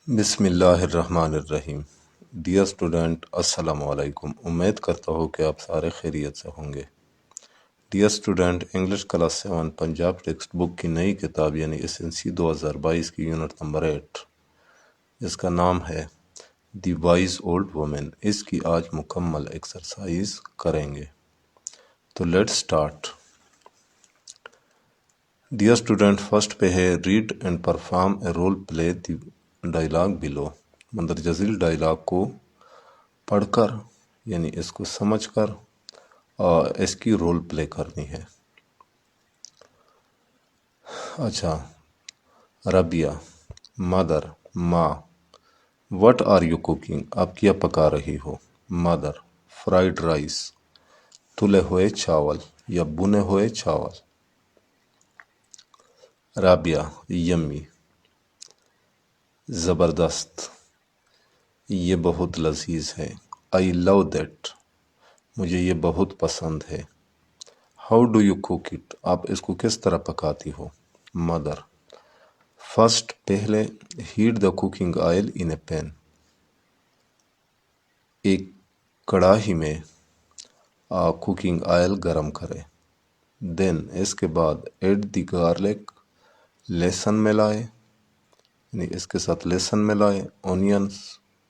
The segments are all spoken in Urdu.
بسم اللہ الرحمن الرحیم۔ ڈیئر اسٹوڈنٹ، السلام علیکم۔ امید کرتا ہوں کہ آپ سارے خیریت سے ہوں گے۔ Dear student, English class 7 Punjab text book کی نئی کتاب یعنی ایسنسی 2022 کی یونٹ نمبر 8، جس کا نام ہے دی وائز اولڈ وومن، اس کی آج مکمل ایکسرسائز کریں گے۔ تو let start. Dear student, first پہ ہے read and perform a role play the dialogue below. مندرجہ ذیل ڈائلاگ کو پڑھ کر یعنی اس کو سمجھ کر اس کی رول پلے کرنی ہے۔ اچھا، ربیہ، مدر، ماں۔ What are you cooking? آپ کیا پکا رہی ہو؟ مدر، فرائیڈ رائس، تلے ہوئے چاول یا بنے ہوئے چاول۔ رابعہ، یمی، زبردست، یہ بہت لذیذ ہے۔ آئی لو دیٹ، مجھے یہ بہت پسند ہے۔ How do you cook it? آپ اس کو کس طرح پکاتی ہو؟ مدر، فرسٹ، پہلے، heat the cooking oil in a pan, ایک کڑاہی میں کوکنگ آئل گرم کرے۔ دین، اس کے بعد، ایڈ دی گارلک، لہسن ملائے، یعنی اس کے ساتھ لہسن ملائے، اونینس،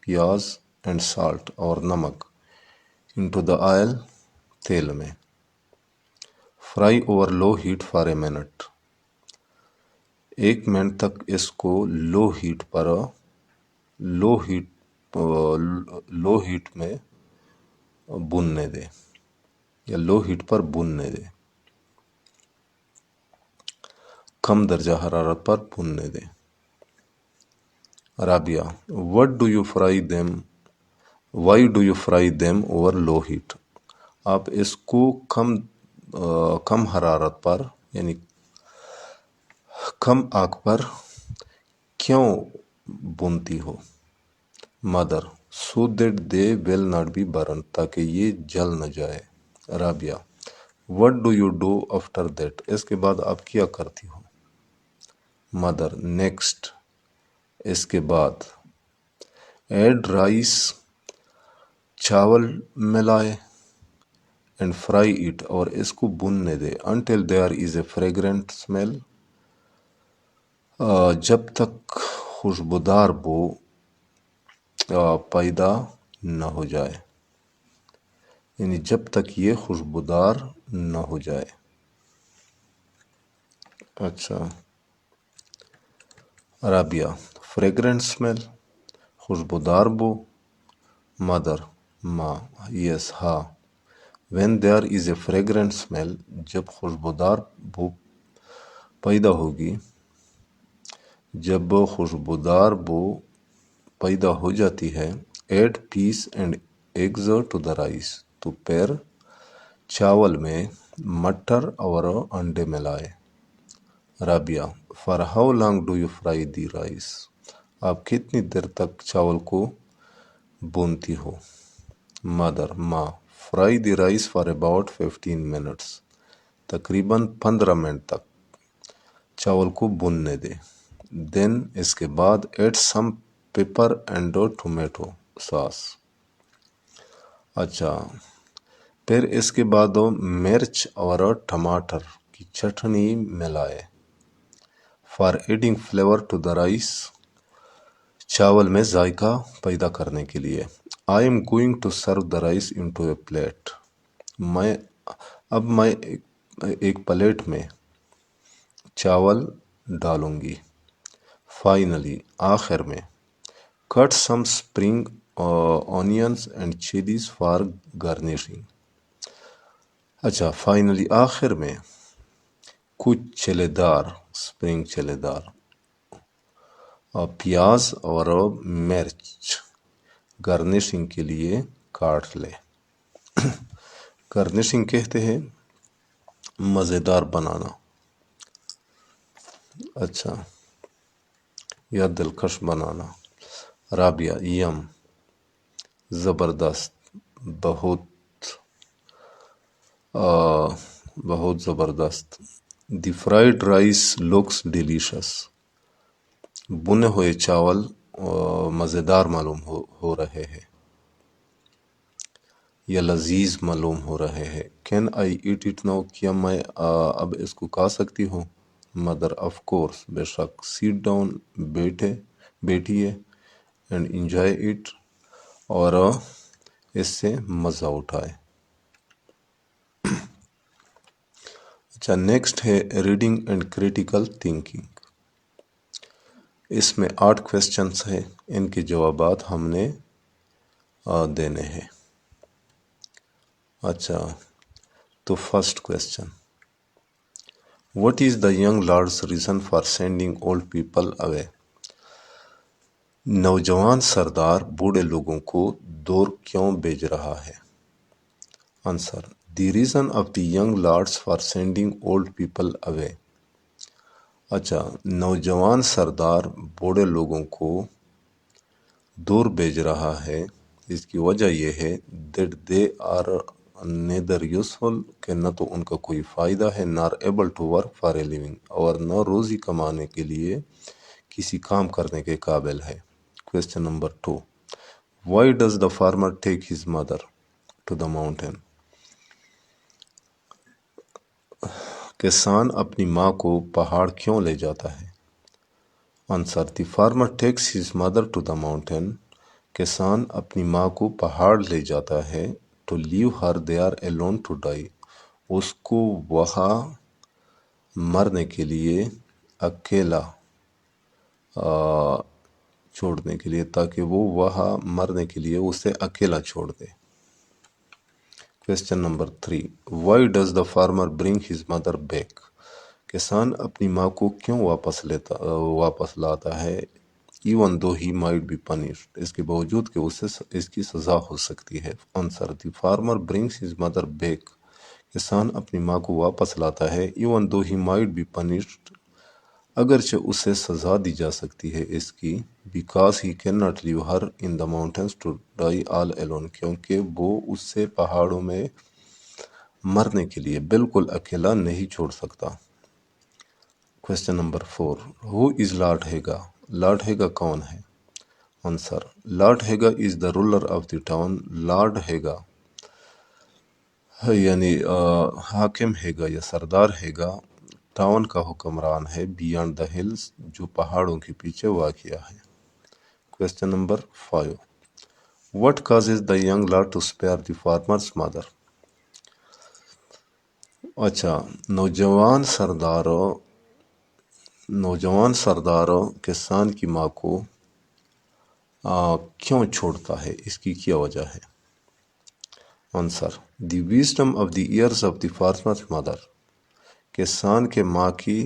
پیاز، اینڈ سالٹ، اور نمک، انٹو دا آئل، تیل میں۔ Fry over low heat for a minute, 1 minute تک اس کو لو ہیٹ میں بننے دے یا لو ہیٹ پر بننے دے، کم درجہ حرارت پر بننے دے۔ Rabia, what do you fry them, why do you fry them over low heat? آپ اس کو کم حرارت پر یعنی کم آگ پر کیوں بنتی ہو؟ Mother, so that they will not be burn, تاکہ یہ جل نہ جائے۔ Rabia, what do you do after that? اس کے بعد آپ کیا کرتی ہو؟ مدر، نیکسٹ، اس کے بعد، ایڈ رائس، چاول ملائے، اینڈ فرائی اٹ، اور اس کو بننے دے، until there is a fragrant smell, جب تک خوشبودار بو پیدا نہ ہو جائے، یعنی جب تک یہ خوشبودار نہ ہو جائے۔ اچھا، رابعہ، فریگرنٹ اسمیل، خوشبودار بو۔ مدر، ماں، یس، ہاں، when there is a fragrant smell, جب خوشبودار بو پیدا ہوگی، جب خوشبودار بو پیدا ہو جاتی ہے، add peas and eggs to the rice, تو پھر چاول میں مٹر اور انڈے ملائے۔ Rabia, for how long do you fry the rice? آپ کتنی دیر تک چاول کو بھونتی ہو؟ مدر، ماں، fry the rice for about 15 minutes, تقریباً 15 منٹ تک چاول کو بھوننے دے۔ دین، اس کے بعد، add some pepper and tomato sauce. اچھا، پھر اس کے بعد مرچ اور ٹماٹر کی چٹنی ملائے۔ For adding flavour to the rice, چاول میں ذائقہ پیدا کرنے کے لیے۔ I am going to serve the rice into a plate, اب میں ایک پلیٹ میں چاول ڈالوں گی۔ فائنلی، آخر میں، cut some spring onions and chillies for garnishing. اچھا، فائنلی، آخر میں، کچھ چلے دار، اسپرنگ چلے دار، پیاز اور مرچ گارنشنگ کے لیے کاٹ لے۔ گارنشنگ کہتے ہیں مزیدار بنانا، اچھا، یا دلکش بنانا۔ رابعہ، یم، زبردست، بہت زبردست۔ دی فرائیڈ رائس لکس ڈیلیشس، بنے ہوئے چاول مزیدار معلوم ہو رہے ہیں یا لذیذ معلوم ہو رہے ہیں. Can I eat it now, کیا میں اب اس کو کھا سکتی ہوں؟ مدر آف کورس، بے شک. سیٹ ڈاؤن، بیٹھیے. اینڈ انجوائے اٹ، اور اس سے مزہ اٹھائے. اچھا، نیکسٹ ہے ریڈنگ اینڈ کریٹیکل تھنکنگ. اس میں 8 کویسچنس ہیں، ان کے جوابات ہم نے دینے ہیں. اچھا، تو first question, what is the young lords reason for sending old people away? نوجوان سردار بوڑھے لوگوں کو دور کیوں بھیج رہا ہے؟ Answer, the reason of the young lords for sending old people away. اچھا، نوجوان سردار بوڑھے لوگوں کو دور بھیج رہا ہے، اس کی وجہ یہ ہے that they are neither useful, کہ نہ تو ان کا کوئی فائدہ ہے، nor able to work for a living, اور نہ روزی کمانے کے لیے کسی کام کرنے کے قابل ہے. Question number 2، why does the farmer take his mother to the mountain? کسان اپنی ماں کو پہاڑ کیوں لے جاتا ہے؟ Answer, the farmer takes his mother to the mountain. کسان اپنی ماں کو پہاڑ لے جاتا ہے to leave her there alone to die, اس کو وہاں مرنے کے لیے اکیلا چھوڑنے کے لیے، تاکہ وہ وہاں مرنے کے لیے اسے اکیلا چھوڑ دے. Question number 3، why does the farmer bring his mother back? کسان اپنی ماں کو کیوں واپس لاتا ہے؟ Even though he might be punished, اس کے باوجود کہ اسے اس کی سزا ہو سکتی ہے. Answer, the farmer brings his mother back. کسان اپنی ماں کو واپس لاتا ہے even though he might be punished, اگرچہ اسے سزا دی جا سکتی ہے اس کی، because he can not leave her in the mountains to die all alone, کیونکہ وہ اس سے پہاڑوں میں مرنے کے لیے بالکل اکیلا نہیں چھوڑ سکتا. Question number 4، who is Lord Higa? Lord Higa کون ہے؟ Answer, Lord Higa is the ruler of the town. Lord Higa یعنی حاکم ہیگا یا سردار ہیگا ٹاؤن کا حکمران ہے، بیانڈ دا ہلز، جو پہاڑوں کے پیچھے واقع ہے. Question number 5، what causes the young lord to spare the farmer's mother؟ اچھا، نوجوان سرداروں کسان کی ماں کو کیوں چھوڑتا ہے، اس کی کیا وجہ ہے؟ Answer, the wisdom of the years of the farmer's mother. کسان کے ماں کی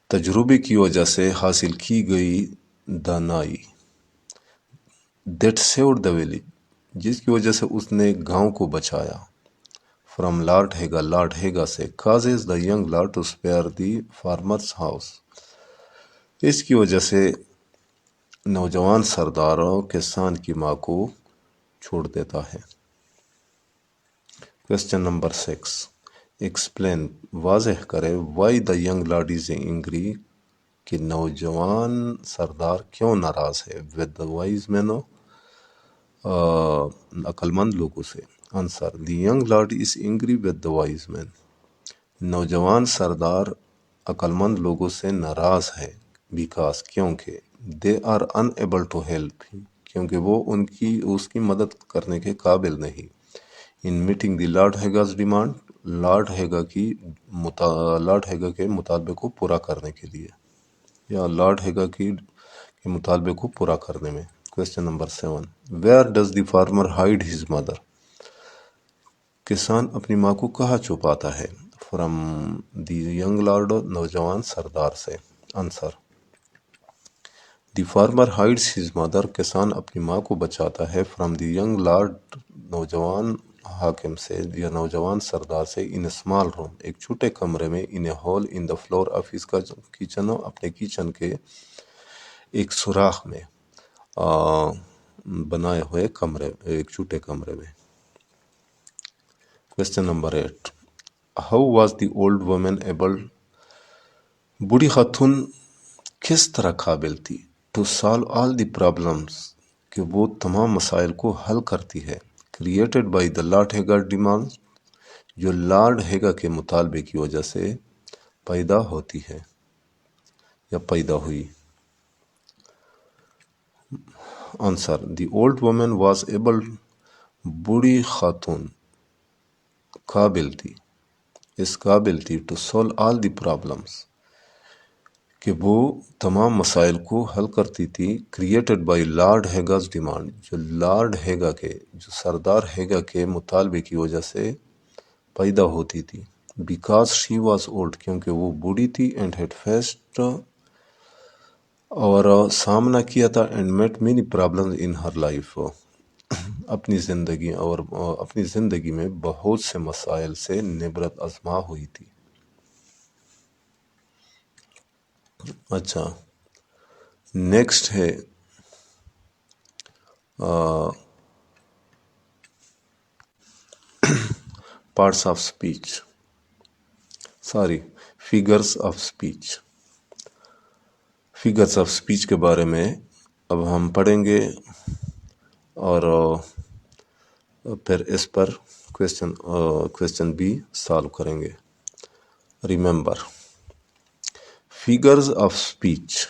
تجربے کی وجہ سے حاصل کی گئی دانائی، دیٹ سیوڈ دا ولیج، جس کی وجہ سے اس نے گاؤں کو بچایا. From Lord Higa, Lord Higa سے. Causes the young lord to spare the farmer's house, اس کی وجہ سے نوجوان سرداروں کسان کی ماں کو چھوڑ دیتا ہے. کویسچن نمبر 6، ایکسپلین، واضح کرے، why the young lord is angry, کہ نوجوان سردار کیوں ناراض ہے، ود دا وائز مین، عقلمند لوگوں سے. Answer, the young lord is angry with the wise man. نوجوان سردار عقلمند لوگوں سے ناراض ہے، بیکاز کیونکہ، they are unable to help, کیونکہ وہ اس کی مدد کرنے کے قابل نہیں. In meeting the Lord Higa's demand, Lord Higa کے مطالبے کو پورا کرنے کے لیے، یا لارڈ ہیگا کے مطالبے کو پورا کرنے میں. Question number 7، where does the farmer hide his mother? کسان اپنی ماں کو کہاں چھپاتا ہے؟ فرام دی ینگ لارڈ، نوجوان سردار سے. Answer, the farmer ہائیڈز his mother, کسان اپنی ماں کو بچاتا ہے فرام دی ینگ لارڈ، نوجوان حاکم سے یا نوجوان سردار سے. ان اسمال روم، ایک چھوٹے کمرے میں. In a hole in the floor of his kitchen, اپنے کچن کے ایک سوراخ میں بنائے ہوئے کمرے، ایک چھوٹے کمرے میں. Question number 8، how was the old woman able? بوڑھی خاتون کس طرح قابل تھی؟ To solve all the problems کہ وہ تمام مسائل کو حل کرتی ہے. Created by the Lord Higa demand جو لارڈ ہیگا کے مطالبے کی وجہ سے پیدا ہوتی ہے یا پیدا ہوئی. Answer the old woman was able بوڑھی خاتون قابل تھی اس قابل تھی to solve all the problems کہ وہ تمام مسائل کو حل کرتی تھی. Created by lord Higa's demand جو لارڈ ہیگا کے جو سردار ہیگا کے مطالبے کی وجہ سے پیدا ہوتی تھی. بیکاز شی واز اولڈ کیونکہ وہ بوڑھی تھی. اینڈ ہیڈ فیسڈ اور سامنا کیا تھا. And met many problems in her life اپنی زندگی میں بہت سے مسائل سے نبرت آزما ہوئی تھی. اچھا نیکسٹ ہے parts of speech figures of speech. Figures of speech کے بارے میں اب ہم پڑھیں گے اور پھر اس پر کویسچن بھی سالو کریں گے. ریممبر فگرز آف اسپیچ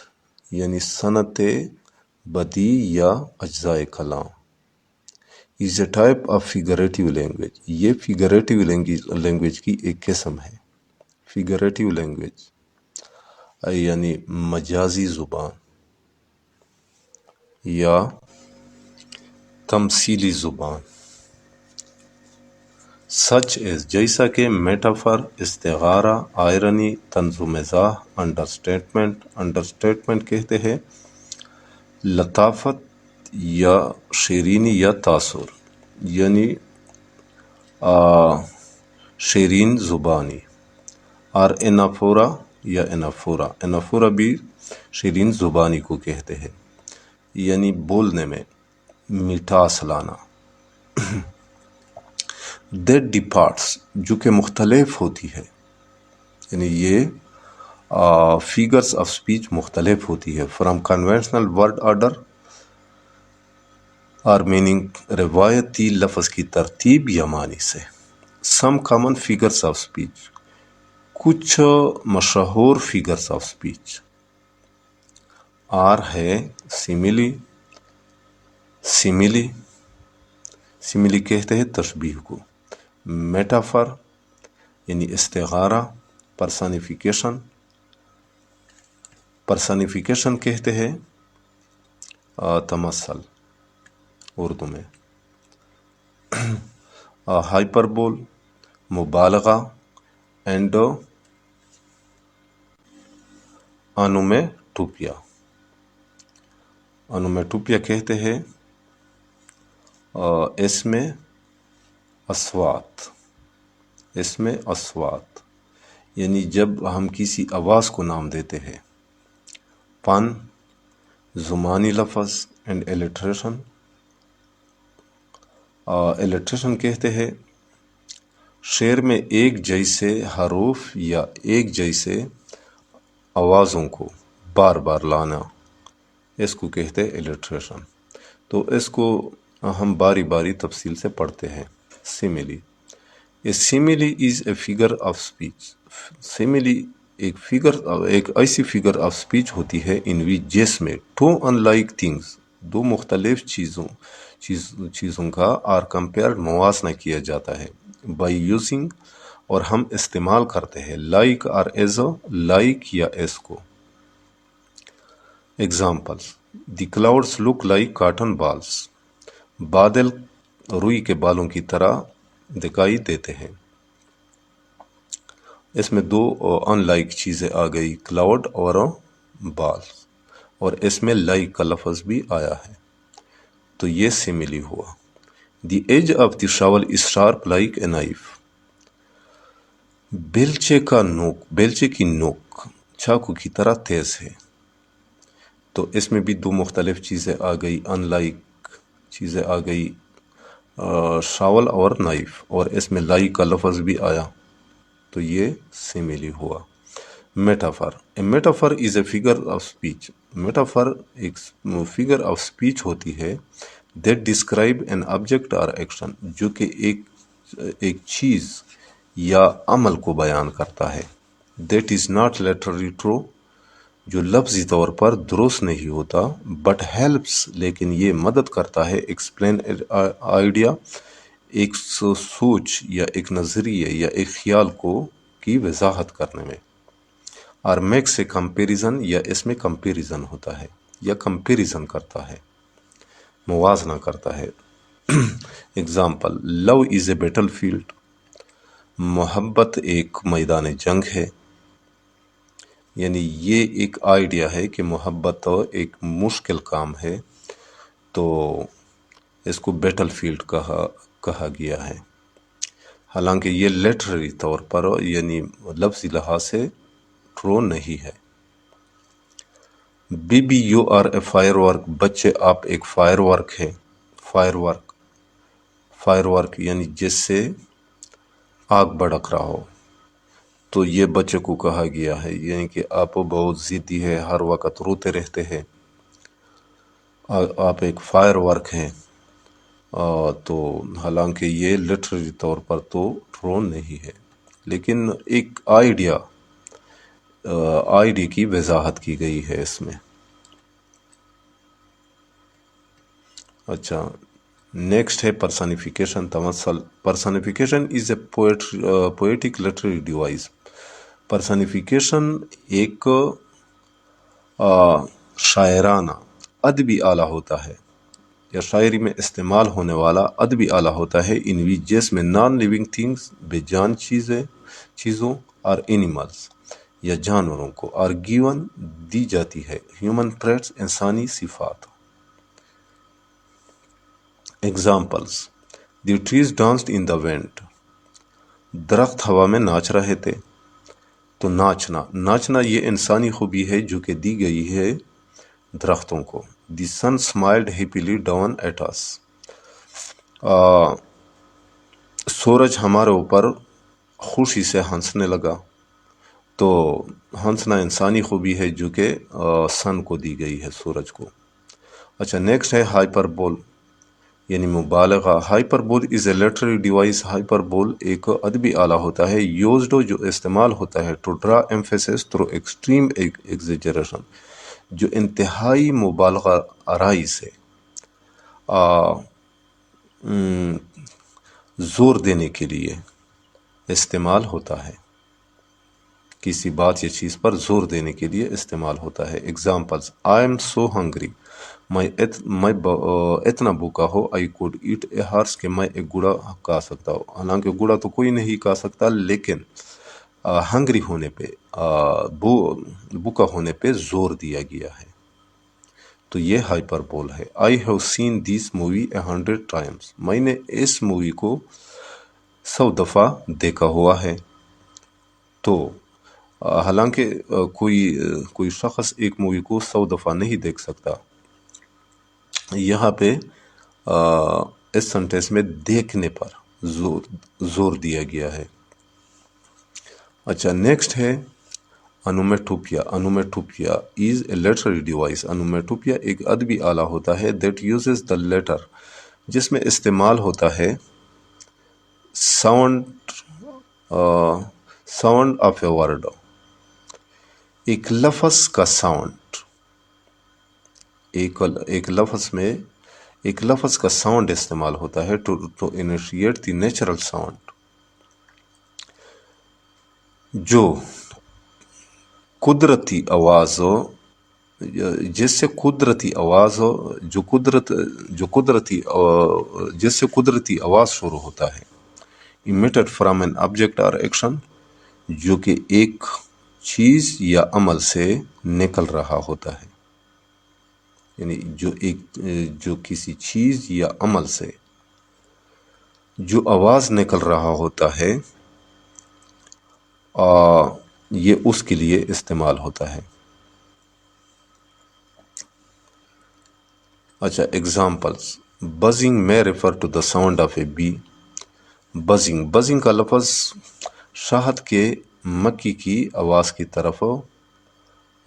یعنی صنعت بدیع یا اجزائے کلام از اے ٹائپ آف فگریٹیو لینگویج. یہ فگریٹیو لینگویج کی ایک قسم ہے. فگریٹیو لینگویج یعنی مجازی زبان یا تمثیلی زبان. سچ ایز جیسا کہ میٹافر استعارہ آئرنی طنز و مزاح انڈرسٹیٹمنٹ کہتے ہیں لطافت یا شیرینی یا تاثر یعنی شیرین زبانی. اور انافورا یا انافورا بھی شیرین زبانی کو کہتے ہیں یعنی بولنے میں مٹھاس لانا. دیٹ ڈپارٹس جو کہ مختلف ہوتی ہے یعنی یہ فگرس آف اسپیچ مختلف ہوتی ہے فرام کنونشنل ورڈ آرڈر اور میننگ روایتی لفظ کی ترتیب یا معنی سے. Some common figures of speech کچھ مشہور فگرس آف اسپیچ ہے سیملی کہتے ہیں تشبیہ کو. میٹافر یعنی استعارہ. پرسانیفیکیشن کہتے ہیں تمثل اردو میں. ہائپربول مبالغہ. اینڈ انومیٹوپیا کہتے ہیں اس میں اصوات یعنی جب ہم کسی آواز کو نام دیتے ہیں. پن زمانی لفظ. اینڈ الیٹریشن کہتے ہیں شعر میں ایک جیسے حروف یا ایک جیسے آوازوں کو بار بار لانا اس کو کہتے ہیں الیٹریشن. تو اس کو ہم باری باری تفصیل سے پڑھتے ہیں. سیملی. A simile is a figure of speech. Simile ایک ایسی فگر آف اسپیچ ہوتی ہے ان وچ جس میں ٹو ان لائک تھنگس دو مختلف چیزوں کا آر کمپیئرڈ موازنہ کیا جاتا ہے بائی یوزنگ اور ہم استعمال کرتے ہیں لائک اور ایز لائک یا ایز کو. Examples the clouds look like cotton balls. بادل روئی کے بالوں کی طرح دکھائی دیتے ہیں. اس میں دو ان لائک چیزیں آ گئی کلاؤڈ اور بال اور اس میں لائک کا لفظ بھی آیا ہے تو یہ سیملی ہوا. The edge of the shovel is sharp like a knife. بیلچے کی نوک چاقو کی طرح تیز ہے تو اس میں بھی دو مختلف چیزیں آ گئی ان لائک چیزیں آ گئی شاول اور نائف اور اس میں لائک کا لفظ بھی آیا تو یہ سیملی ہوا. Metaphor a metaphor is a figure of speech. Metaphor ایک فگر آف اسپیچ ہوتی ہے دیٹ ڈسکرائب این آبجیکٹ اور ایکشن جو کہ ایک چیز یا عمل کو بیان کرتا ہے. That is not laterally true جو لفظی طور پر درست نہیں ہوتا بٹ ہیلپس لیکن یہ مدد کرتا ہے ایکسپلین آئیڈیا ایک سوچ یا ایک نظریے یا ایک خیال کو کی وضاحت کرنے میں. اور میکس سے کمپیریزن یا اس میں کمپیریزن ہوتا ہے یا کمپیریزن کرتا ہے موازنہ کرتا ہے. Example love is a battlefield محبت ایک میدان جنگ ہے. یعنی یہ ایک آئیڈیا ہے کہ محبت ایک مشکل کام ہے تو اس کو بیٹل فیلڈ کہا گیا ہے. حالانکہ یہ لیٹرری طور پر یعنی لفظی لحاظ سے ٹرو نہیں ہے. Baby you are a firework بچے آپ ایک فائر ورک ہے. فائر ورک یعنی جس سے آگ بھڑک رہا ہو تو یہ بچے کو کہا گیا ہے یعنی کہ آپ بہت ضدی ہے ہر وقت روتے رہتے ہیں آپ ایک فائر ورک ہیں. تو حالانکہ یہ لٹرری طور پر تو ٹرو نہیں ہے لیکن ایک آئیڈیا کی وضاحت کی گئی ہے اس میں. اچھا نیکسٹ ہے پرسنیفیکیشن تمثل. پرسنیفیکیشن از اے پوئٹک لٹرری ڈیوائس. پرسنیفیکیشن ایک شاعرانہ ادبی آلہ ہوتا ہے یا شاعری میں استعمال ہونے والا ادبی آلہ ہوتا ہے ان وچ جس میں نان لیونگ تھنگس بے جان چیزوں اور اینیملس یا جانوروں کو اور گیون دی جاتی ہے ہیومن ٹریٹس انسانی صفات. ایگزامپلس دی ٹریز ڈانسڈ ان دا وینڈ درخت ہوا میں ناچ رہے تھے. تو ناچنا یہ انسانی خوبی ہے جو کہ دی گئی ہے درختوں کو. دی سن اسمائلڈ ہیپیلی ڈاؤن ایٹ اس سورج ہمارے اوپر خوشی سے ہنسنے لگا. تو ہنسنا انسانی خوبی ہے جو کہ سن کو دی گئی ہے سورج کو. اچھا نیکسٹ ہے ہائپر بول یعنی مبالغہ. ہائپر بول از اے لٹرری ڈیوائس. ہائپر بول ایک ادبی آلہ ہوتا ہے یوزڈ جو استعمال ہوتا ہے to draw emphasis through extreme exaggeration جو انتہائی مبالغہ آرائی سے زور دینے کے لیے استعمال ہوتا ہے. کسی بات یا چیز پر زور دینے کے لیے استعمال ہوتا ہے. Examples I am so hungry میں اتنا بھوکا ہو I could eat a horse کہ میں ایک گھوڑا کھا سکتا ہوں. حالانکہ گھوڑا تو کوئی نہیں کھا سکتا لیکن ہنگری ہونے پہ بھوکا ہونے پہ زور دیا گیا ہے تو یہ ہائپر بول ہے. I have seen this movie 100 times میں نے اس مووی کو 100 دفعہ دیکھا ہوا ہے. تو حالانکہ کوئی شخص ایک مووی کو 100 دفعہ نہیں دیکھ سکتا. یہاں پہ اس سینٹینس میں دیکھنے پر زور دیا گیا ہے. اچھا نیکسٹ ہے انومیٹوپیا. انومیٹوپیا از اے لیٹرری ڈیوائس. انومیٹوپیا ایک ادبی آلہ ہوتا ہے دیٹ یوزز دا لیٹر جس میں استعمال ہوتا ہے ساؤنڈ آف اے ورڈ ایک لفظ کا ساؤنڈ ایک لفظ کا ساؤنڈ استعمال ہوتا ہے to initiate the natural sound جو قدرتی آواز ہو جس سے قدرتی آواز شروع ہوتا ہے. emitted from an object or action جو کہ ایک چیز یا عمل سے نکل رہا ہوتا ہے. یعنی جو کسی چیز یا عمل سے جو آواز نکل رہا ہوتا ہے یہ اس کے لیے استعمال ہوتا ہے. اچھا ایگزامپلس بزنگ میں refer to the sound of a bee. Buzzing کا لفظ شہد کے مکی کی آواز کی طرف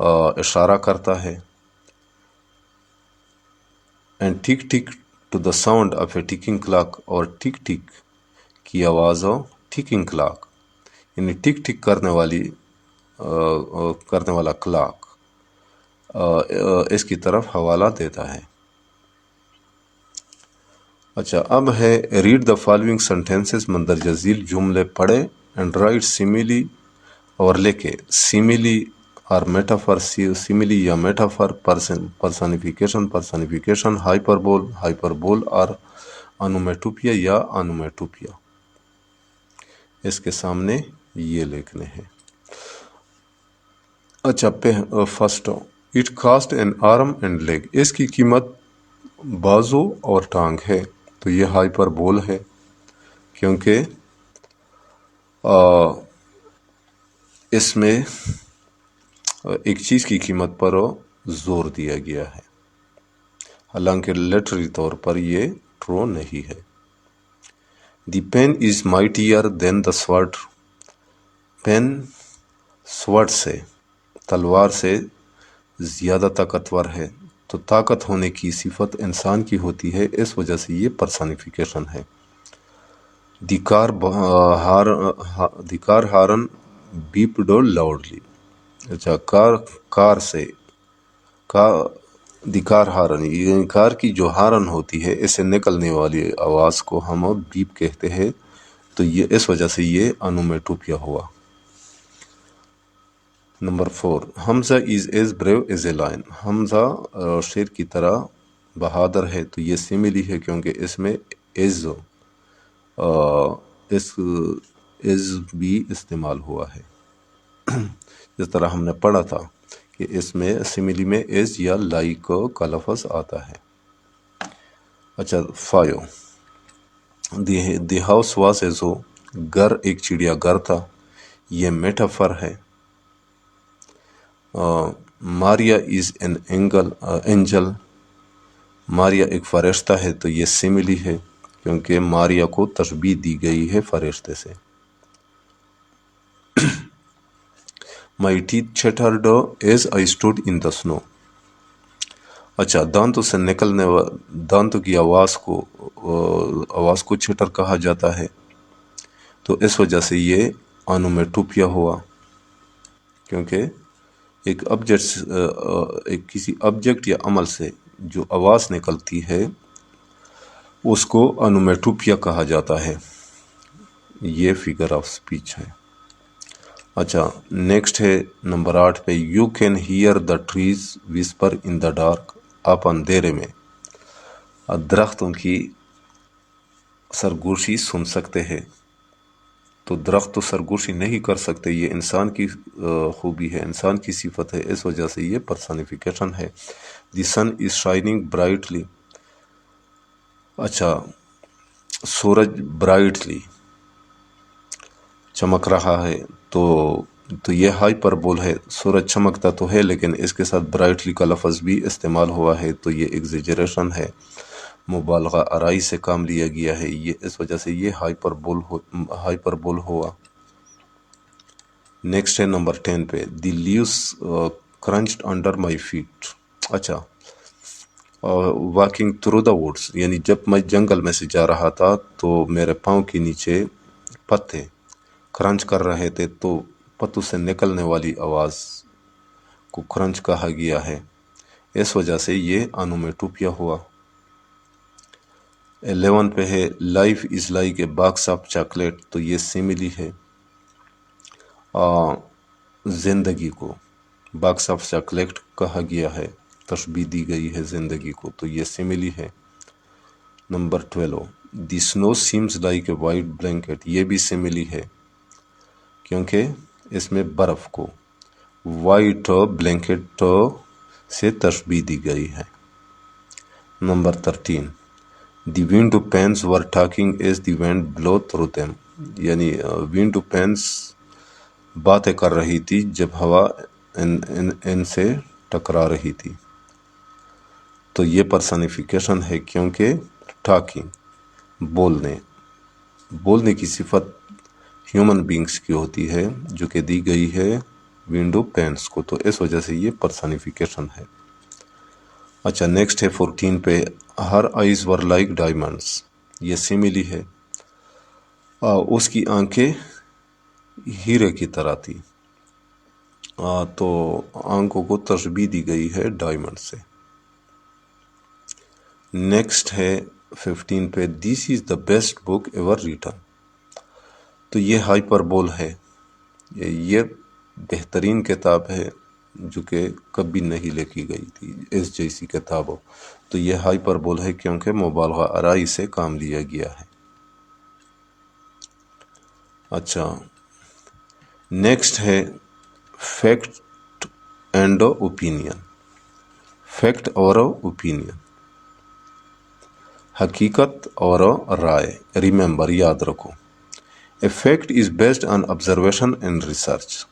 اشارہ کرتا ہے. And tick tick to the sound of a ticking clock, اور ٹک ٹک کی آواز ہو ٹکنگ کلاک یعنی ٹک ٹک کرنے والا کلاک اس کی طرف حوالہ دیتا ہے. اچھا اب ہے ریڈ دا فالوئنگ سینٹینسز، مندرجہ ذیل جملے پڑھے اینڈ رائٹ سیملی اور لکھے. سیملی اور میٹافر، سیملی یا میٹافر، پرسنیفیکیشن، ہائپربول اور انومیٹوپیا یا انومیٹوپیا. اس کے سامنے یہ لکھنے ہیں. اچھا first, it cost an arm and leg, اس کی قیمت بازو اور ٹانگ ہے. تو یہ ہائپربول ہے کیونکہ اس میں ایک چیز کی قیمت پر زور دیا گیا ہے، حالانکہ لٹری طور پر یہ ٹرو نہیں ہے. دی pain is مائٹیئر then the سورڈ، pain سورڈ سے، تلوار سے زیادہ طاقتور ہے. تو طاقت ہونے کی صفت انسان کی ہوتی ہے، اس وجہ سے یہ پرسنیفیکیشن ہے. دی کار ہارن بیپڈ لاؤڈلی. اچھا کار سے دی کار ہارن، یہ کار کی جو ہارن ہوتی ہے اس سے نکلنے والی آواز کو ہم بیپ کہتے ہیں. تو یہ اس وجہ سے یہ انومیٹوپیا ہوا. Number 4، Hamza is as brave as a lion, Hamza شیر کی طرح بہادر ہے. تو یہ سیملی ہے کیونکہ اس میں ایز بھی استعمال ہوا ہے، جس طرح ہم نے پڑھا تھا کہ اس میں سیملی میں ایز یا لائک کا لفظ آتا ہے. اچھا 5، دی ہاؤس واز اے زو، گھر ایک چڑیا گھر تھا. یہ میٹافر ہے. ماریا از این اینجل، ماریا ایک فرشتہ ہے. تو یہ سیملی ہے کیونکہ ماریا کو تشبیہ دی گئی ہے فرشتے سے. مائی ٹیتھ چیٹرڈ ایز آئی اسٹوڈ ان دا سنو. اچھا دانتوں سے نکلنے دانتوں کی آواز کو چٹر کہا جاتا ہے. تو اس وجہ سے یہ انومیٹوپیا ہوا کیونکہ کسی آبجیکٹ یا عمل سے جو آواز نکلتی ہے اس کو انومیٹوپیا کہا جاتا ہے. یہ فگر آف سپیچ ہے. اچھا نیکسٹ ہے نمبر 8 پہ، you can hear the trees whisper in the dark, آپ اندھیرے میں درختوں کی سرگوشی سن سکتے ہیں. تو درخت تو سرگوشی نہیں کر سکتے، یہ انسان کی خوبی ہے، انسان کی صفت ہے، اس وجہ سے یہ پرسنیفیکیشن ہے. دی سن از شائننگ برائٹلی، اچھا سورج برائٹلی چمک رہا ہے. تو یہ ہائپربول ہے. سورج چمکتا تو ہے لیکن اس کے ساتھ برائٹلی کا لفظ بھی استعمال ہوا ہے. تو یہ ایگزیجریشن ہے، مبالغہ آرائی سے کام لیا گیا ہے. یہ اس وجہ سے یہ ہائپربول ہوا. نیکسٹ ہے نمبر 10 پہ، دی لیوز کرنچڈ انڈر مائی فیٹ. اچھا واکنگ تھرو دا ووڈس، یعنی جب میں جنگل میں سے جا رہا تھا تو میرے پاؤں کے نیچے پتے کرنچ کر رہے تھے. تو پتوں سے نکلنے والی آواز کو کرنچ کہا گیا ہے، اس وجہ سے یہ انومیٹوپیا ہوا. 11 پہ ہے، life is like a box of chocolate. تو یہ سیملی ہے، زندگی کو باکس آف چاکلیٹ کہا گیا ہے، تشبیہ دی گئی ہے زندگی کو. تو یہ سیملی ہے. Number 12، the snow seems like a white blanket. یہ بھی سیملی ہے کیونکہ اس میں برف کو وائٹ بلینکٹ سے تشبیہ دی گئی ہے. Number 13، the window panes were talking as the wind blew through them. یعنی ونڈو پینز باتیں کر رہی تھی جب ہوا ان سے ٹکرا رہی تھی. تو یہ پرسنیفیکیشن ہے کیونکہ ٹاکنگ بولنے کی صفت ہیومن بینگس کی ہوتی ہے جو کہ دی گئی ہے ونڈو پینس کو، تو اس وجہ سے یہ پرسنیفیکیشن ہے۔ اچھا نیکسٹ ہے 14 پہ، her eyes were like diamonds, یہ سیملی ہے، اس کی آنکھیں ہیرے کی طرح تھی، تو آنکھوں کو تشبیہ دی گئی ہے ڈائمنڈ سے۔ نیکسٹ ہے 15 پہ، this is the best book ever written, تو یہ ہائپربول ہے، یہ بہترین کتاب ہے جو کہ کبھی نہیں لکھی گئی تھی اس جیسی کتابوں، تو یہ ہائپربول ہے کیونکہ مبالغہ آرائی سے کام لیا گیا ہے۔ اچھا نیکسٹ ہے فیکٹ اینڈ اوپینین، فیکٹ اور اوپینین، حقیقت اور رائے۔ ریممبر، یاد رکھو، اے fact is based on observation and research,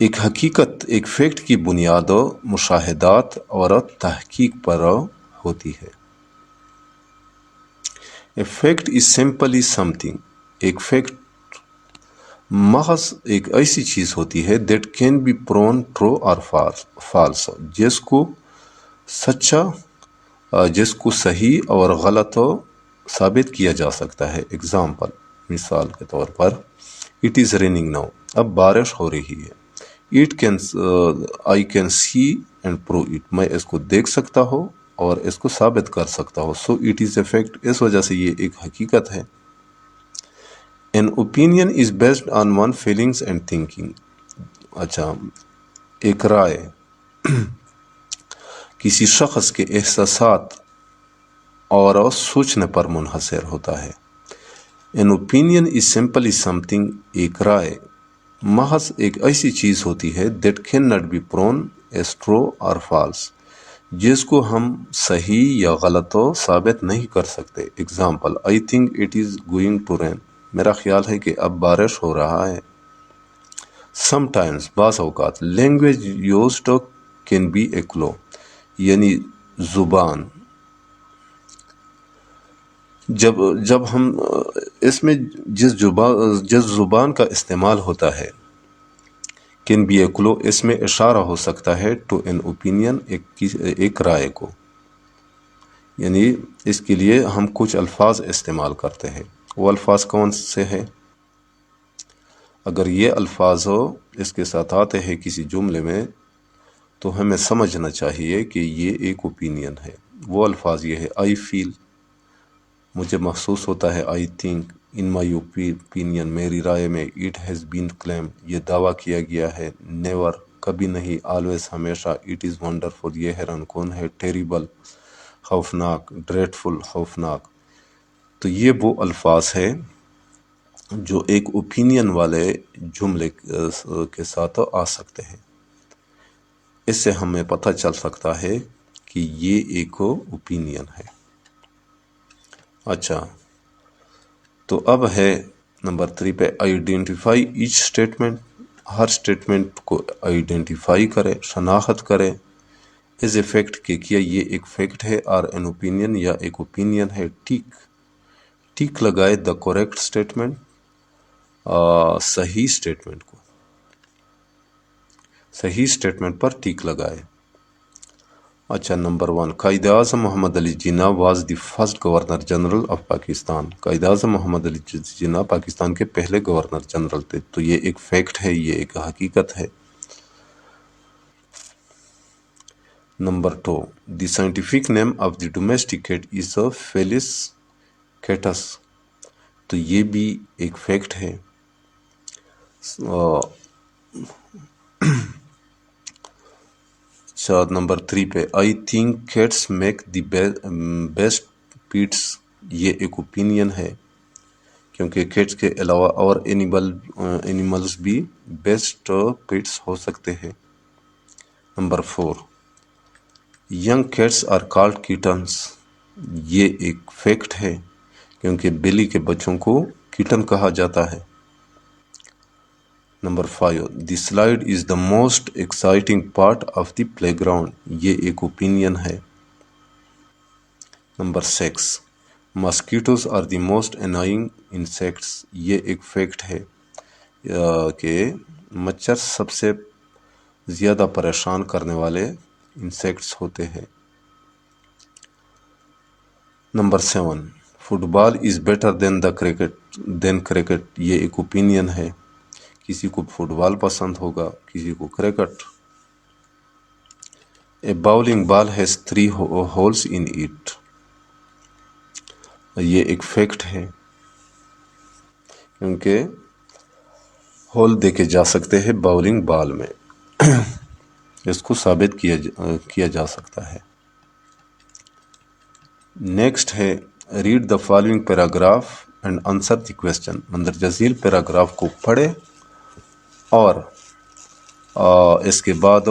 ایک حقیقت ایک فیکٹ کی بنیاد مشاہدات اور تحقیق پر ہوتی ہے۔ A fact is simply something, ایک فیکٹ محض ایک ایسی چیز ہوتی ہے that can be proven true اور فالس، جس کو صحیح اور غلط ثابت کیا جا سکتا ہے۔ اگزامپل، مثال کے طور پر، اٹ از ریننگ ناؤ، اب بارش ہو رہی ہے۔ I can see and prove it, میں اس کو دیکھ سکتا ہوں اور اس کو ثابت کر سکتا ہوں، so it is a fact, اس وجہ سے یہ ایک حقیقت ہے۔ An opinion is based on one feelings and thinking، اچھا ایک رائے کسی شخص کے احساسات اور سوچنے پر منحصر ہوتا ہے۔ An opinion is simply something، ایک رائے محض ایک ایسی چیز ہوتی ہے that cannot be proven as true or false، جس کو ہم صحیح یا غلط ثابت نہیں کر سکتے۔ Example، I think it is going to rain، میرا خیال ہے کہ اب بارش ہو رہا ہے۔ Sometimes، بعض اوقات، language used can be a clue، یعنی زبان، جب ہم اس میں جس زبان کا استعمال ہوتا ہے، کین بی اے کلو، اس میں اشارہ ہو سکتا ہے ٹو این اوپینین، ایک رائے کو، یعنی اس کے لیے ہم کچھ الفاظ استعمال کرتے ہیں۔ وہ الفاظ کون سے ہیں؟ اگر یہ الفاظ اس کے ساتھ آتے ہیں کسی جملے میں تو ہمیں سمجھنا چاہیے کہ یہ ایک اوپینین ہے۔ وہ الفاظ یہ ہے، آئی فیل، مجھے محسوس ہوتا ہے، I think, in my opinion, میری رائے میں، اٹ ہیز بین کلیمڈ، یہ دعویٰ کیا گیا ہے، نیور، کبھی نہیں، آلویز، ہمیشہ، اٹ از ونڈرفل، یہ حیران کن ہے، ٹیریبل، خوفناک، ڈریڈفل، خوفناک۔ تو یہ وہ الفاظ ہیں جو ایک اوپینین والے جملے کے ساتھ آ سکتے ہیں۔ اس سے ہمیں پتہ چل سکتا ہے کہ یہ ایک اوپینین ہے۔ اچھا تو اب ہے نمبر 3 پہ، آئیڈینٹیفائی ایچ اسٹیٹمنٹ، ہر اسٹیٹمنٹ کو آئیڈینٹیفائی کرے، شناخت کرے، ایز اے فیکٹ کہ کیا یہ ایک فیکٹ ہے، اور این اوپینین یا ایک اوپینین ہے۔ ٹیک لگائے دا کریکٹ اسٹیٹمنٹ، صحیح اسٹیٹمنٹ پر ٹیک لگائے۔ اچھا number 1، Quaid Azam Muhammad Ali Jinnah was the first governor general of Pakistan, Quaid Azam Muhammad Ali جناح پاکستان کے پہلے گورنر جنرل تھے، تو یہ ایک فیکٹ ہے، یہ ایک حقیقت ہے۔ Number 2، the scientific name of the domestic cat is Felis catus, تو یہ بھی ایک فیکٹ ہے۔ اچھا نمبر 3 پہ، I think cats make the best pets, یہ ایک اوپینین ہے کیونکہ کیٹس کے علاوہ اور اینیملز بھی بیسٹ پیٹس ہو سکتے ہیں۔ Number 4، young cats are called kittens, یہ ایک فیکٹ ہے کیونکہ بلی کے بچوں کو کیٹن کہا جاتا ہے۔ Number 5، the slide is the most exciting part of the playground, یہ ایک اوپینین ہے۔ Number 6، mosquitoes are the most annoying insects, یہ ایک فیکٹ ہے کہ مچھر سب سے زیادہ پریشان کرنے والے انسیکٹس ہوتے ہیں۔ Number 7، football is better than cricket, یہ ایک اوپینین ہے، کسی کو فٹ بال پسند ہوگا، کسی کو cricket. A bowling ball has 3 holes in it، یہ ایک فیکٹ ہے کیونکہ ہول دیکھے جا سکتے ہیں باؤلنگ بال میں، اس کو ثابت کیا جا سکتا ہے۔ نیکسٹ ہے read the following paragraph and answer the question, مندرجہ ذیل پیراگراف کو پڑھے اور اس کے بعد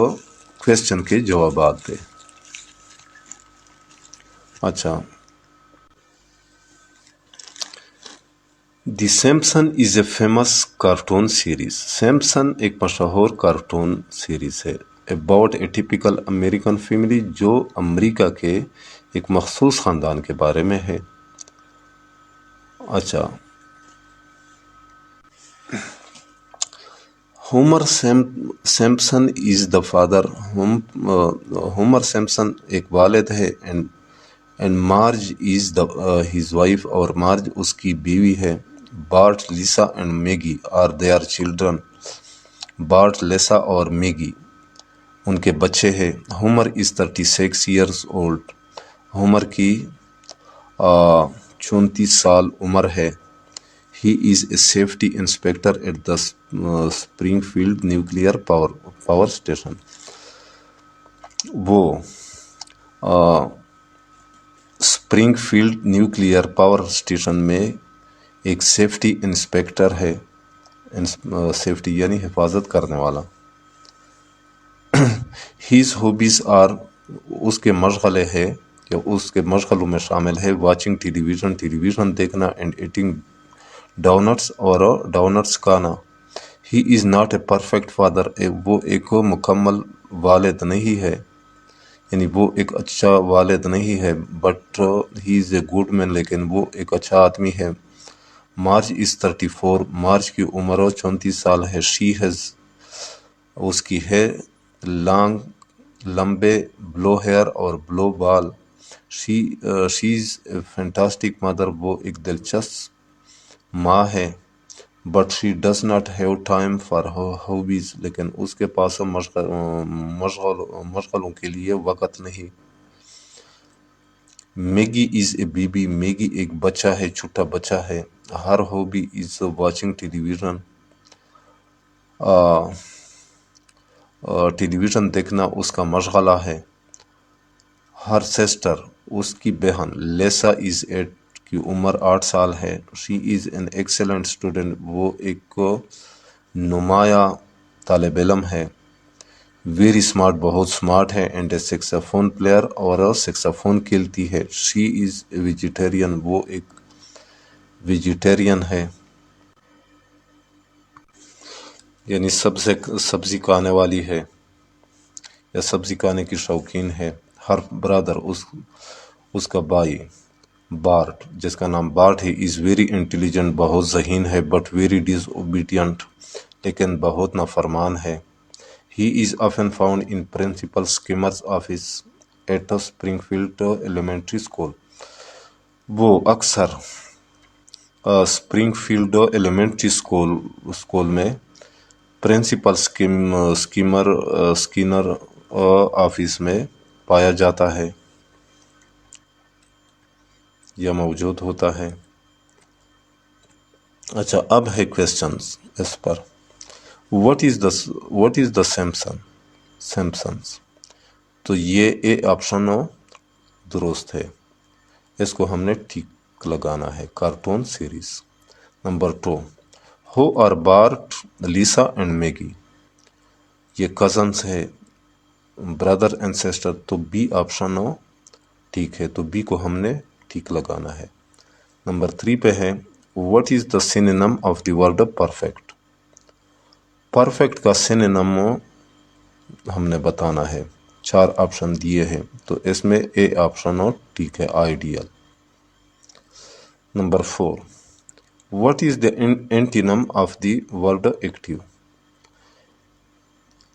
کویسچن کے جوابات دے۔ اچھا، the Simpson is a famous cartoon series, Simpson ایک مشہور کارٹون سیریز ہے، about a typical American family, جو امریکہ کے ایک مخصوص خاندان کے بارے میں ہے۔ اچھا، Homer Simpson is the father, Homer Simpson ایک والد ہے، and Marge is his wife, اور مارج اس کی بیوی ہے۔ Bart, Lisa and Maggie are their children, Bart, Lisa اور میگی ان کے بچے ہیں۔ Homer is 36 years old، Homer کی 34 سال عمر ہے۔ He is a safety inspector at the Springfield nuclear power station, وہ Springfield nuclear power station میں ایک سیفٹی انسپیکٹر ہے، سیفٹی یعنی حفاظت کرنے والا۔ ہیز ہابیز آر، اس کے مشغلے ہے یا اس کے مشغلوں میں شامل ہے واچنگ ٹیلی ویژن دیکھنا، اینڈ ایٹنگ ڈونٹس اور ڈونٹس کھانا۔ He is not a perfect father, وہ ایک مکمل والد نہیں ہے، یعنی وہ ایک اچھا والد نہیں ہے، but he is a good مین، لیکن وہ ایک اچھا آدمی ہے۔ مارج از 34، مارج کی عمر 34 سال ہے۔ شی ہیز، اس کی ہے لانگ، لمبے بلو ہیئر اور بلو بال۔ شی از اے فینٹاسٹک مدر، وہ ایک دلچسپ ماں ہے۔ But she does not have time for hobbies, لیکن اس کے پاس مشغلوں کے لیے وقت نہیں۔ Maggie is a baby, Maggie ایک بچہ ہے، چھوٹا بچہ ہے۔ Her hobby is watching television, television دیکھنا اس کا مشغلہ ہے۔ ہر سسٹر، اس کی بہن، لیسا از 8، کی عمر 8 سال ہے۔ شی از این ایکسیلنٹ اسٹوڈنٹ، وہ ایک نمایاں طالب علم ہے۔ ویری اسمارٹ، بہت اسمارٹ ہے۔ اینڈ اے سیکسافون پلیئر، اور سیکسافون کھیلتی ہے۔ شی از اے ویجیٹیرین، وہ ایک ویجیٹیرین ہے، یعنی سبزی کھانے والی ہے یا سبزی کھانے کی شوقین ہے۔ ہر برادر، اس کا بھائی بارٹ، جس کا نام بارٹ ہے، از ویری انٹیلیجنٹ، بہت ذہین ہے، بٹ ویری ڈس اوبیڈینٹ، لیکن بہت نافرمان ہے۔ He is often found in principal Skinner's office at Springfield elementary school, وہ اکثر اسپرنگ فیلڈ ایلیمنٹری اسکول میں پرنسپل اسکینر آفس میں پایا جاتا ہے یا موجود ہوتا ہے۔ اچھا، اب ہے کویسچنز اس پر۔ واٹ از دا سمپسنز، تو یہ اے آپشن درست ہے، اس کو ہم نے ٹھیک لگانا ہے، cartoon series. Number 2، who are Bart, Lisa and Maggie, یہ کزنس ہے، برادر اینڈ سسٹر، تو بی آپشن ٹھیک ہے، تو بی کو ہم نے ٹھیک لگانا ہے۔ نمبر 3 پہ ہے what is the synonym of the word perfect, perfect کا سینونیم ہم نے بتانا ہے، 4 آپشن دیے ہیں، تو اس میں اے آپشن ٹھیک ہے، ideal. Number 4. What is the antonym of the word active?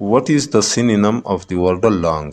What is the synonym of the word long?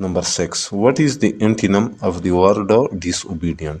Number 6. What is the antonym of the word disobedient?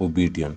obedient,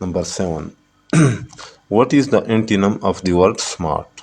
Number 7. What is the antonym of the word smart?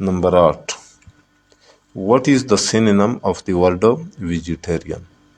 Number 8. What is the synonym of the word vegetarian?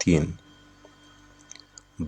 3.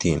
3.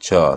4.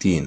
3.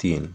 3.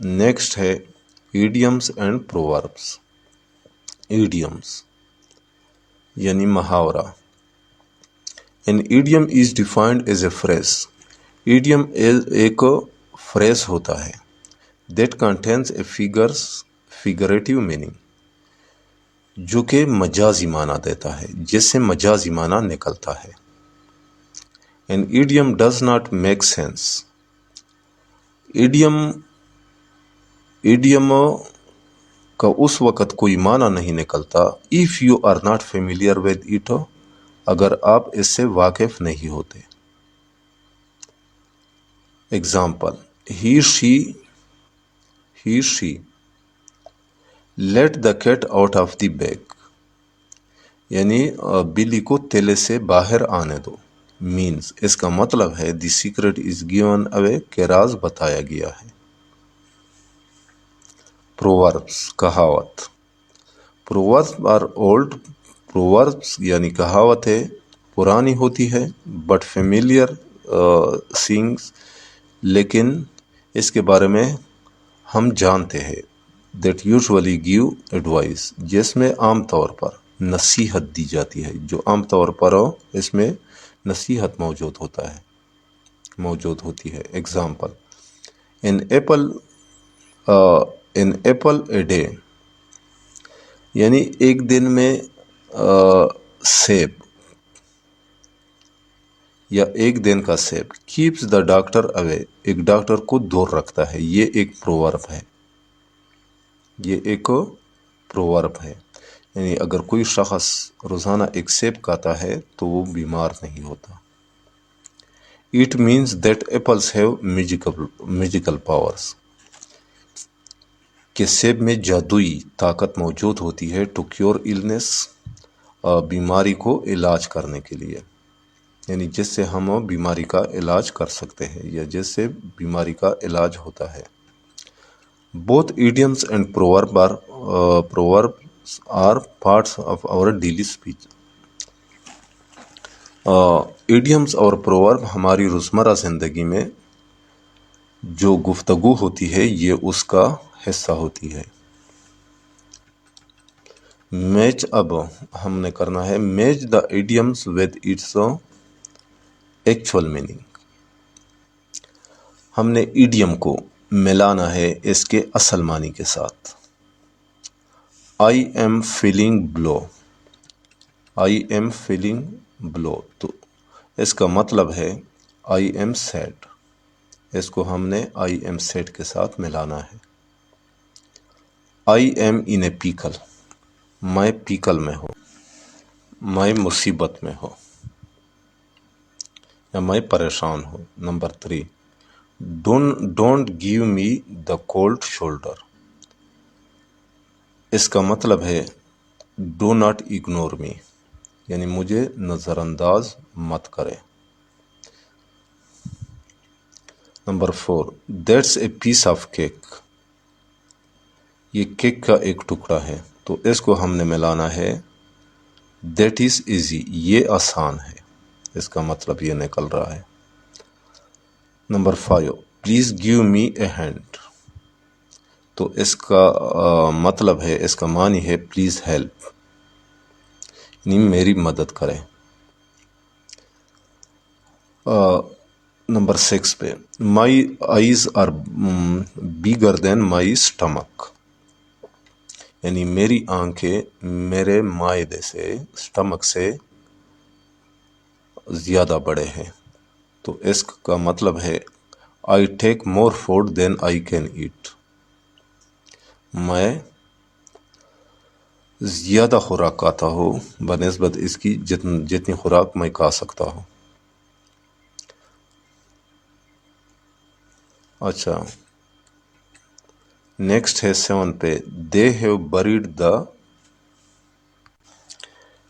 Next ہے ایڈیمز اینڈ پرووربس. ایڈیمز یعنی محاورہ. An idiom is defined as a phrase. Idiom ایک phrase ہوتا ہے that contains a figurative meaning, جو کہ مجازی معنی دیتا ہے، جس سے مجازی معنی نکلتا ہے. An idiom does not make sense. Idiom کا اس وقت کوئی معنی نہیں نکلتا if you are not familiar with it, اگر آپ اس سے واقف نہیں ہوتے. Example, he she let the cat out of the bag. یعنی بلی کو تلے سے باہر آنے دو. means اس کا مطلب ہے the secret is given away, کہ راز بتایا گیا ہے. Proverbs کہاوت. Proverbs are old. Proverbs یعنی کہاوتیں پرانی ہوتی ہے but familiar things, لیکن اس کے بارے میں ہم جانتے ہیں. that usually give advice, جس میں عام طور پر نصیحت دی جاتی ہے، جو عام طور پر اس میں نصیحت موجود ہوتی ہے. Example, an apple a day, یعنی ایک دن میں سیب یا ایک دن کا سیب. keeps the doctor away, ایک ڈاکٹر کو دور رکھتا ہے. یہ ایک پروورب ہے. یعنی اگر کوئی شخص روزانہ ایک سیب کھاتا ہے تو وہ بیمار نہیں ہوتا. It means that apples have magical powers, کہ سیب میں جادوئی طاقت موجود ہوتی ہے to cure illness, بیماری کو علاج کرنے کے لیے، یعنی جس سے ہم بیماری کا علاج کر سکتے ہیں یا جس سے بیماری کا علاج ہوتا ہے. Both idioms and proverbs are parts of our daily speech. Idioms اور پروورب ہماری روزمرہ زندگی میں جو گفتگو ہوتی ہے یہ اس کا حصہ ہوتی ہے. میچ، اب ہم نے کرنا ہے match the idioms with its actual meaning. ہم نے ایڈیم کو ملانا ہے اس کے اصل معنی کے ساتھ. I am feeling blue. I am feeling blue. تو اس کا مطلب ہے I am sad. اس کو ہم نے I am sad کے ساتھ ملانا ہے. I am in a pickle. میں پیکل میں ہوں، میں مصیبت میں ہوں یا میں پریشان ہوں. Number 3، Don't give me the cold shoulder. اس کا مطلب ہے do not ignore me، یعنی مجھے نظر انداز مت کرے. Number 4، That's a piece of cake. یہ کیک کا ایک ٹکڑا ہے، تو اس کو ہم نے ملانا ہے That is easy. یہ آسان ہے، اس کا مطلب یہ نکل رہا ہے. Number 5، Please give me a hand. تو اس کا مطلب ہے، اس کا معنی ہے پلیز ہیلپ، یعنی میری مدد کریں. نمبر 6 پہ my eyes are bigger than my stomach, یعنی میری آنکھیں میرے معدے سے، اسٹمک سے زیادہ بڑے ہیں. تو اس کا مطلب ہے I take more food than I can eat. میں زیادہ خوراک کھاتا ہوں بنسبت اس کی جتنی خوراک میں کھا سکتا ہوں. اچھا، نیکسٹ ہے 7 پہ they have bread the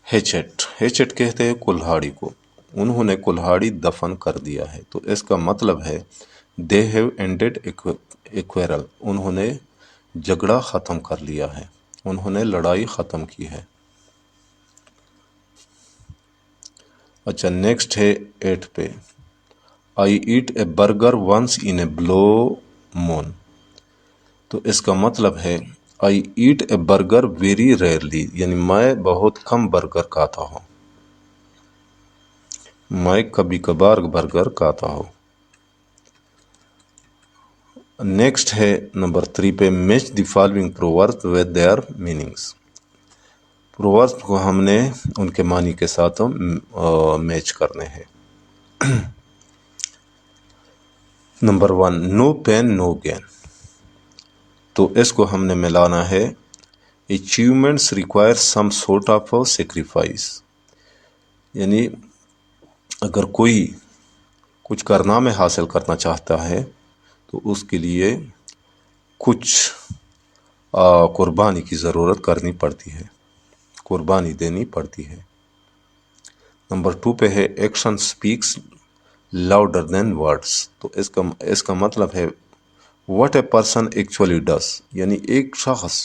hatch. Hatch کہتے ہیں کلہاڑی کو. انہوں نے کلہاڑی دفن کر دیا ہے. تو اس کا مطلب ہے دے ہیو اینڈیڈ اے کوارل. انہوں نے جھگڑا ختم کر لیا ہے، انہوں نے لڑائی ختم کی ہے. اچھا، نیکسٹ ہے 8 پہ I ate a burger once in a blue moon. تو اس کا مطلب ہے I ate a burger very rarely, یعنی میں بہت کم برگر کھاتا ہوں، میں کبھی کبھار برگر کھاتا ہوں۔ نیکسٹ ہے نمبر 3 پہ، match the following proverb with their meanings. Proverb کو ہم نے ان کے معنی کے ساتھ میچ کرنے ہیں۔ نمبر 1، نو پین نو گین، تو اس کو ہم نے ملانا ہے achievements require some sort of sacrifice, یعنی اگر کوئی کچھ کارنامے حاصل کرنا چاہتا ہے تو اس کے لیے کچھ قربانی کی ضرورت کرنی پڑتی ہے، قربانی دینی پڑتی ہے۔ نمبر 2 پہ ہے action speaks louder than words, تو اس کا مطلب ہے what a person actually does, یعنی ایک شخص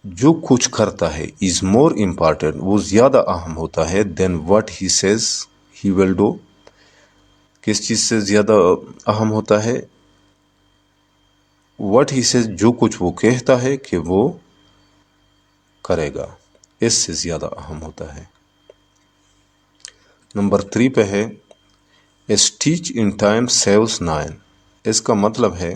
جو کچھ کرتا ہے از مور امپارٹینٹ، وہ زیادہ اہم ہوتا ہے then what he says he will do, کس چیز سے زیادہ اہم ہوتا ہے؟ واٹ ہی سیز، جو کچھ وہ کہتا ہے کہ وہ کرے گا، اس سے زیادہ اہم ہوتا ہے۔ نمبر 3 پہ ہے a stitch in time saves 9، اس کا مطلب ہے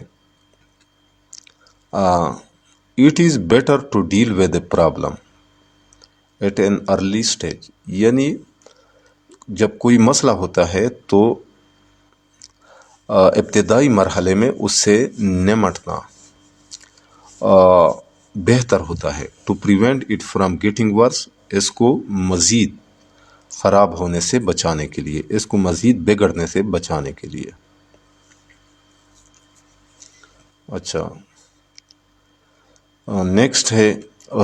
it is better to deal with a problem at an early stage, یعنی جب کوئی مسئلہ ہوتا ہے تو ابتدائی مرحلے میں اس سے نمٹنا بہتر ہوتا ہے۔ To prevent it from getting worse, اس کو مزید خراب ہونے سے بچانے کے لیے، اس کو مزید بگڑنے سے بچانے کے لیے۔ اچھا، نیکسٹ ہے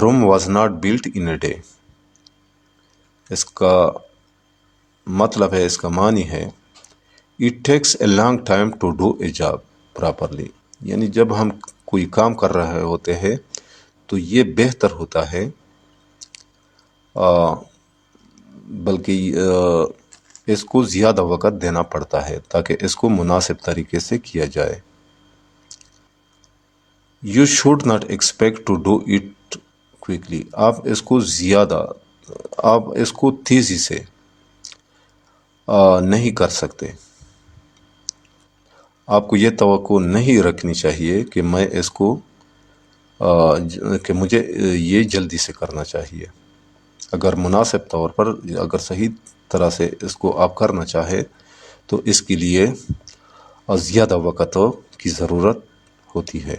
Rome was not built in a day, اس کا مطلب ہے، اس کا معنی ہے it takes a long time to do a job properly, یعنی جب ہم کوئی کام کر رہے ہوتے ہیں تو یہ بہتر ہوتا ہے، بلکہ اس کو زیادہ وقت دینا پڑتا ہے تاکہ اس کو مناسب طریقے سے کیا جائے۔ You should not expect to do it quickly, آپ اس کو تیزی سے نہیں کر سکتے، آپ کو یہ توقع نہیں رکھنی چاہیے کہ میں اس کو کہ مجھے یہ جلدی سے کرنا چاہیے۔ اگر مناسب طور پر، اگر صحیح طرح سے اس کو آپ کرنا چاہے تو اس کے لیے زیادہ وقت کی ضرورت ہوتی ہے۔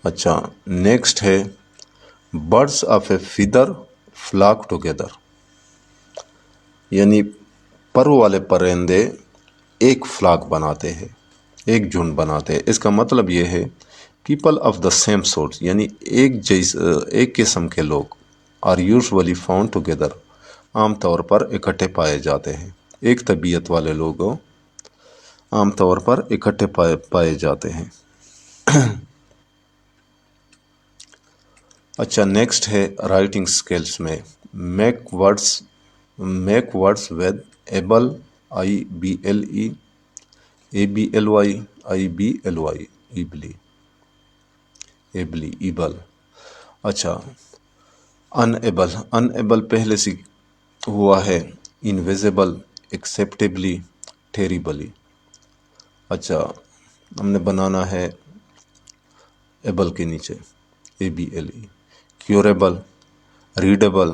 اچھا، نیکسٹ ہے birds of a feather flock together, یعنی پروں والے پرندے ایک فلاک بناتے ہیں، ایک جھنڈ بناتے ہیں۔ اس کا مطلب یہ ہے people of the same sort, یعنی ایک قسم کے لوگ آر یوزولی فاؤنڈ ٹوگیدر، عام طور پر اکٹھے پائے جاتے ہیں، ایک طبیعت والے لوگ عام طور پر اکٹھے پائے جاتے ہیں۔ اچھا، نیکسٹ ہے رائٹنگ سکلز میں make words with able, IBLE، ABLY، able. اچھا، انیبل پہلے سے ہوا ہے انویزیبل، ایکسیپٹیبلی، ٹیریبلی۔ اچھا، ہم نے بنانا ہے ایبل کے نیچے ABLE، curable, readable,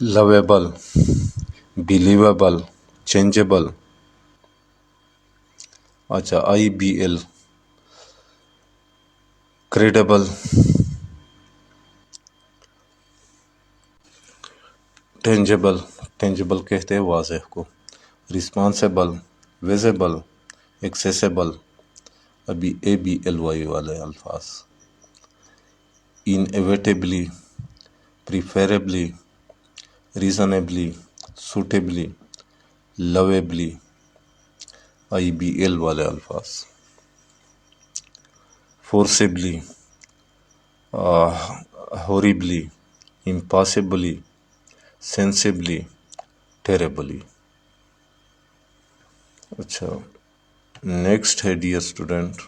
لویبل، believable, changeable. اچھا، IBL، کریڈیبل، ٹینجیبل کہتے ہیں واضح کو، رسپانسیبل، ویزیبل، ایکسیسیبل، ابھی ABLY والے الفاظ، انیویٹیبلی، پریفیریبلی، ریزنیبلی، سوٹیبلی، لویبلی، IBL والے الفاظ، forcibly, horribly, impossibly, sensibly, terribly. اچھا نیکسٹ ہے dear student,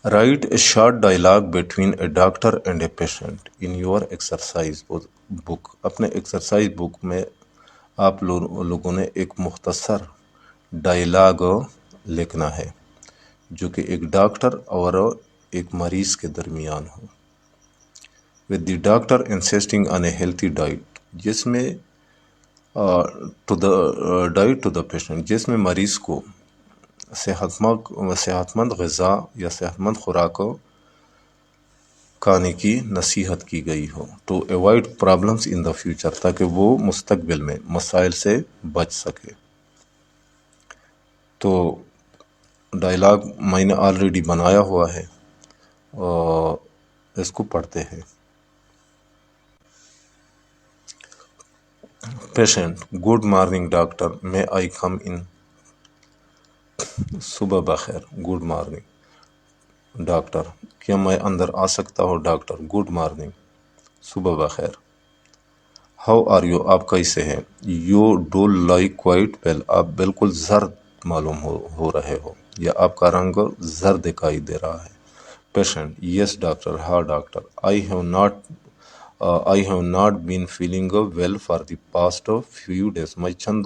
write a short dialogue between a doctor and a patient in your exercise book. اپنے ایکسرسائز بک میں آپ لوگوں نے ایک مختصر ڈائلاگ لکھنا ہے جو کہ ایک ڈاکٹر اور ایک مریض کے درمیان ہو. with the doctor insisting on a healthy diet، جس میں ڈائٹ ٹو دا پیشنٹ، جس میں مریض کو صحت مند غذا یا صحت مند خوراک کھانے کی نصیحت کی گئی ہو، to avoid problems in the future, تاکہ وہ مستقبل میں مسائل سے بچ سکے. تو ڈائلاگ میں نے آلریڈی بنایا ہوا ہے، اس کو پڑھتے ہیں. پیشنٹ، گڈ مارننگ ڈاکٹر، میں آئی کم ان. صبح بخیر، گڈ مارننگ. ڈاکٹر، کیا میں اندر آ سکتا ہوں؟ ڈاکٹر، گڈ مارننگ، صبح بخیر. ہاؤ آر یو، آپ کیسے ہیں؟ You do like quite well, آپ بالکل زرد معلوم ہو رہے ہو یا آپ کا رنگ زرد دکھائی دے رہا ہے. پیشنٹ، یس ڈاکٹر، ہاں doctor. I have not been feeling well for the past few days, میں چند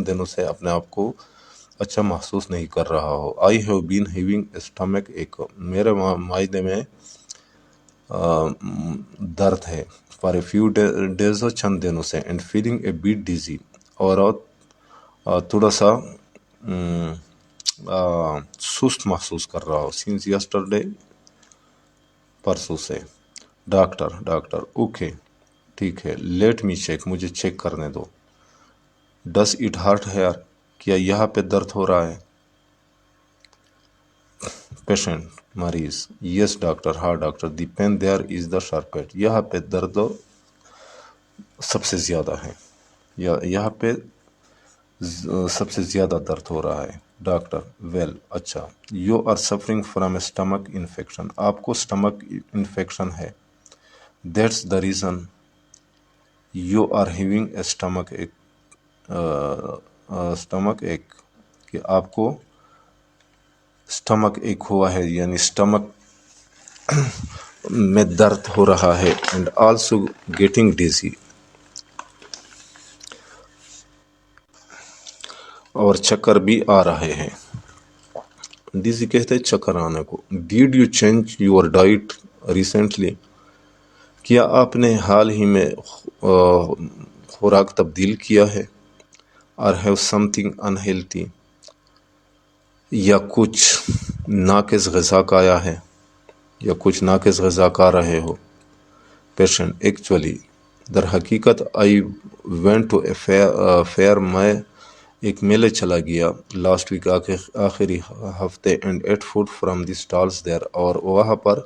دنوں سے اپنے آپ کو اچھا محسوس نہیں کر رہا ہوں. I have been having stomach ایک، میرے معدے میں درد ہے. فار اے فیو ڈیز، چند دنوں سے. And feeling a bit dizzy, اور تھوڑا سا سست محسوس کر رہا ہوں. سینس یسٹرڈے، پرسوں سے. ڈاکٹر، اوکے، ٹھیک ہے. لیٹ می چیک، مجھے چیک کرنے دو. ڈس اٹ ہرٹ ہیئر، کیا یہاں پہ درد ہو رہا ہے؟ پیشنٹ، مریض، یس ڈاکٹر، ہاں doctor. The pain there is the sharpest, یہاں پہ درد سب سے زیادہ ہے، یہاں پہ سب سے زیادہ درد ہو رہا ہے. ڈاکٹر، ویل، اچھا. You are suffering from a stomach infection, آپ کو اسٹمک انفیکشن ہے. That's the reason you are having a stomach ache, کہ آپ کو اسٹمک ایک ہوا ہے، یعنی اسٹمک میں درد ہو رہا ہے. اینڈ آلسو گیٹنگ ڈیزی، اور چکر بھی آ رہے ہیں. ڈیزی کہتے ہیں چکر آنے کو. Did you change your diet recently, کیا آپ نے حال ہی میں خوراک تبدیل کیا ہے؟ اور ہیو سم تھنگ انہیلتھی، یا کچھ ناقص غذا کھایا ہے، یا کچھ ناقص غذا کھا رہے ہو. پیشنٹ، ایکچولی، در حقیقت، I went to a fair, میں ایک میلے چلا گیا لاسٹ ویک، آخری ہفتے. And ate food from the stalls there, اور وہاں پر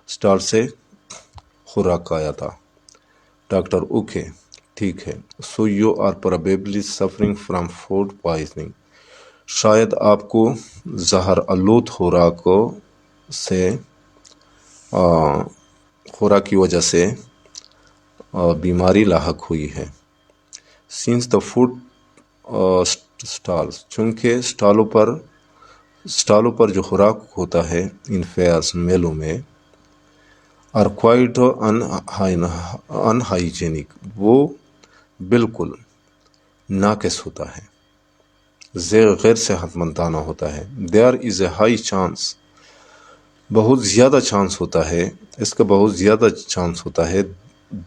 اسٹال سے خوراک کھایا تھا. ڈاکٹر، اوکے، ٹھیک ہے. So you are probably suffering from food poisoning, شاید آپ کو زہر آلود خوراک کی وجہ سے بیماری لاحق ہوئی ہے. سینس دا فوڈ اسٹالس، چونکہ اسٹالوں پر جو خوراک ہوتا ہے ان فیئرز، میلوں میں، آر کوائٹ ان ہائیجینک، وہ بالکل ناقص ہوتا ہے، غیر صحت مندانہ ہوتا ہے. Their is a high chance, بہت زیادہ چانس ہوتا ہے، اس کا بہت زیادہ چانس ہوتا ہے.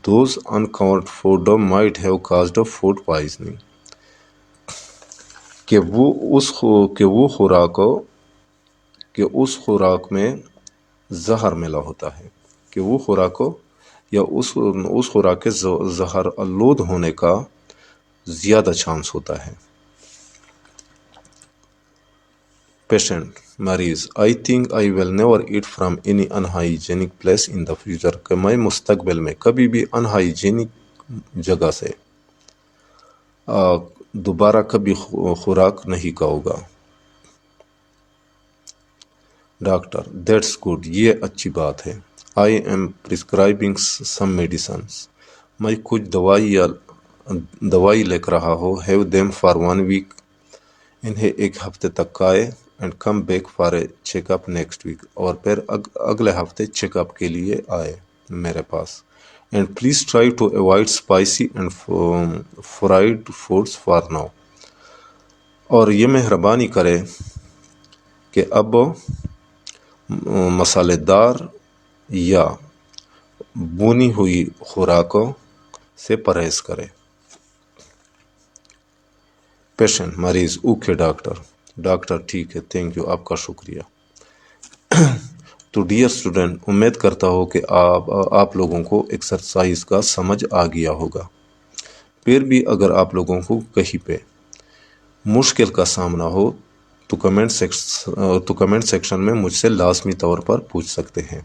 Those uncooked food might have caused food poisoning, کہ اس خوراک میں زہر ملا ہوتا ہے، کہ وہ خوراک یا اس خوراک کے زہر آلود ہونے کا زیادہ چانس ہوتا ہے. پیشنٹ، مریض، I think I will never eat from any unhygienic place in the future, کہ میں مستقبل میں کبھی بھی انہائیجینک جگہ سے دوبارہ کبھی خوراک نہیں کھاؤں گا. ڈاکٹر، دیٹس گڈ، یہ اچھی بات ہے. I am prescribing some medicines. میں کچھ دوائی لکھ رہا ہوں. Have them for 1 week. انہیں ایک ہفتے تک کھائے. And come back for a check up next week. اور پھر اگلے ہفتے چیک اپ کے لیے آئے میرے پاس. And please try to avoid spicy and fried foods for now. اور یہ مہربانی کرے کہ اب مسالے دار یا بھونی ہوئی خوراکوں سے پرہیز کرے. پیشنٹ مریض اوکے ڈاکٹر ٹھیک ہے، تھینک یو، آپ کا شکریہ. تو ڈیئر اسٹوڈنٹ، امید کرتا ہوں کہ آپ لوگوں کو ایکسرسائز کا سمجھ آ گیا ہوگا. پھر بھی اگر آپ لوگوں کو کہیں پہ مشکل کا سامنا ہو تو کمنٹ سیکشن میں مجھ سے لازمی طور پر پوچھ سکتے ہیں.